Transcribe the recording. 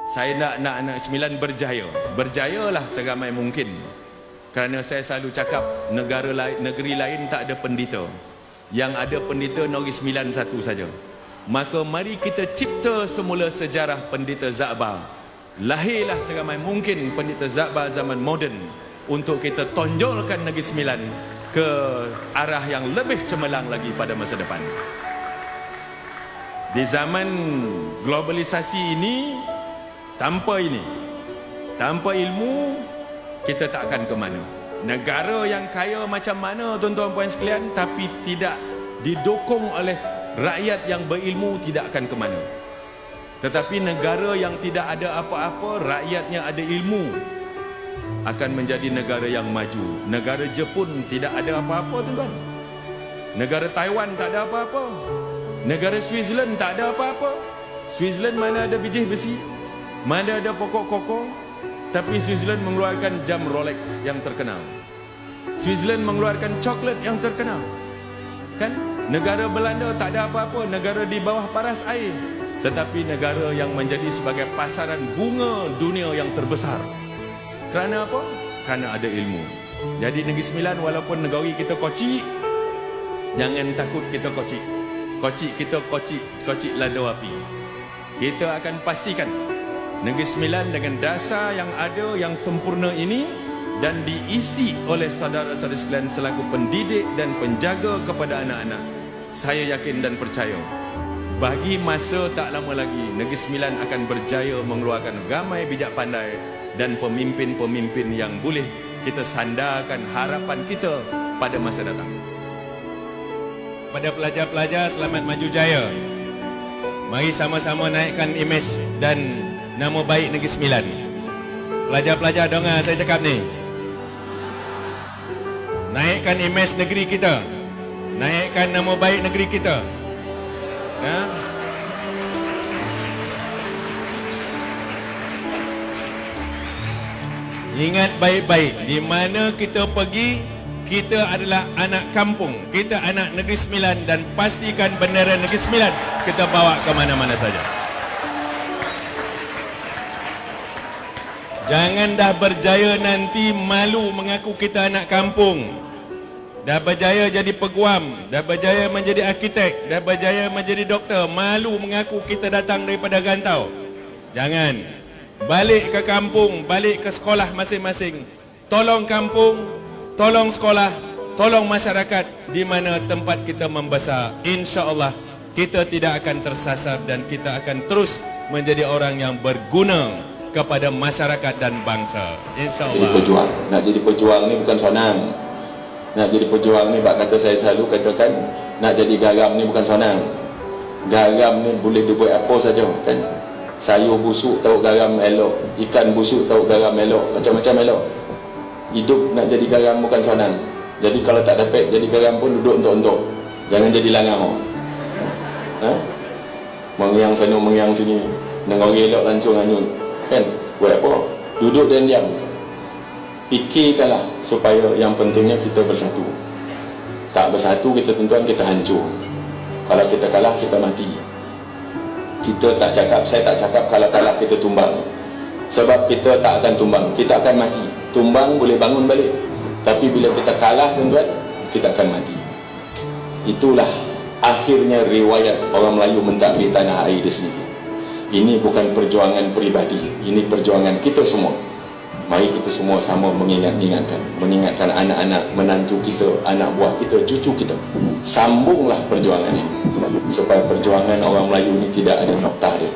Saya nak anak 9 berjaya. Berjayalah seramai mungkin. Kerana saya selalu cakap negeri lain tak ada pendeta. Yang ada pendeta Negeri Sembilan satu saja. Maka mari kita cipta semula sejarah pendeta Zakbar. Lahirlah seramai mungkin pendeta Zakbar zaman moden untuk kita tonjolkan Negeri Sembilan ke arah yang lebih cemerlang lagi pada masa depan. Di zaman globalisasi ini, tanpa ilmu, kita tak akan ke mana. Negara yang kaya macam mana tuan-tuan puan sekalian, tapi tidak didukung oleh rakyat yang berilmu, tidak akan ke mana. Tetapi negara yang tidak ada apa-apa, rakyatnya ada ilmu, akan menjadi negara yang maju. Negara Jepun tidak ada apa-apa tuan-tuan. Negara Taiwan tak ada apa-apa. Negara Switzerland tak ada apa-apa. Switzerland mana ada biji besi, mana ada pokok koko, tapi Switzerland mengeluarkan jam Rolex yang terkenal. Switzerland mengeluarkan coklat yang terkenal. Kan? Negara Belanda tak ada apa-apa, negara di bawah paras air, tetapi negara yang menjadi sebagai pasaran bunga dunia yang terbesar. Kerana apa? Kerana ada ilmu. Jadi Negeri Sembilan walaupun negara kita kocik, jangan takut kita kocik. Kocik kita kocik lada api. Kita akan pastikan Negeri Sembilan dengan dasar yang ada, yang sempurna ini, dan diisi oleh saudara-saudara sekalian selaku pendidik dan penjaga kepada anak-anak. Saya yakin dan percaya, bagi masa tak lama lagi, Negeri Sembilan akan berjaya mengeluarkan ramai bijak pandai dan pemimpin-pemimpin yang boleh kita sandarkan harapan kita pada masa datang. Pada pelajar-pelajar, selamat maju jaya. Mari sama-sama naikkan imej dan nama baik Negeri Sembilan. Pelajar-pelajar, dengar saya cakap ni. Naikkan imej negeri kita. Naikkan nama baik negeri kita. Ya? Ingat baik-baik, di mana kita pergi, kita adalah anak kampung, kita anak Negeri Sembilan, dan pastikan bendera Negeri Sembilan kita bawa ke mana-mana saja. Jangan dah berjaya nanti malu mengaku kita anak kampung. Dah berjaya jadi peguam, dah berjaya menjadi arkitek, dah berjaya menjadi doktor, malu mengaku kita datang daripada rantau. Jangan. Balik ke kampung, balik ke sekolah masing-masing. Tolong kampung, tolong sekolah, tolong masyarakat di mana tempat kita membesar. InsyaAllah kita tidak akan tersasar dan kita akan terus menjadi orang yang berguna kepada masyarakat dan bangsa. InsyaAllah. Jadi pejuang. Nak jadi pejuang ni bukan senang. Nak jadi pejuang ni, bak kata saya selalu katakan, nak jadi garam ni bukan senang. Garam ni boleh dibuat apa saja, kan? Sayur busuk tahu garam elok, ikan busuk tahu garam elok, macam-macam elok. Hidup nak jadi garam bukan senang. Jadi kalau tak dapat jadi garam pun duduk untuk-untuk. Jangan jadi langau. Mengiang sana, mengiang sini. Dengar elok langsung hanyut. Kan? Buat apa? Duduk dan diam. Fikirkanlah supaya yang pentingnya kita bersatu. Tak bersatu kita tuan-tuan, kita hancur. Kalau kita kalah, kita mati. Kita tak cakap, saya tak cakap kalau kalah kita tumbang. Sebab kita tak akan tumbang, kita akan mati. Tumbang boleh bangun balik, tapi bila kita kalah tuan-tuan, kita akan mati. Itulah akhirnya riwayat orang Melayu mentadbir tanah air di sini. Ini bukan perjuangan peribadi, ini perjuangan kita semua. Mari kita semua sama mengingatkan anak-anak, menantu kita, anak buah kita, cucu kita. Sambunglah perjuangan ini supaya perjuangan orang Melayu ini tidak ada noktah dia.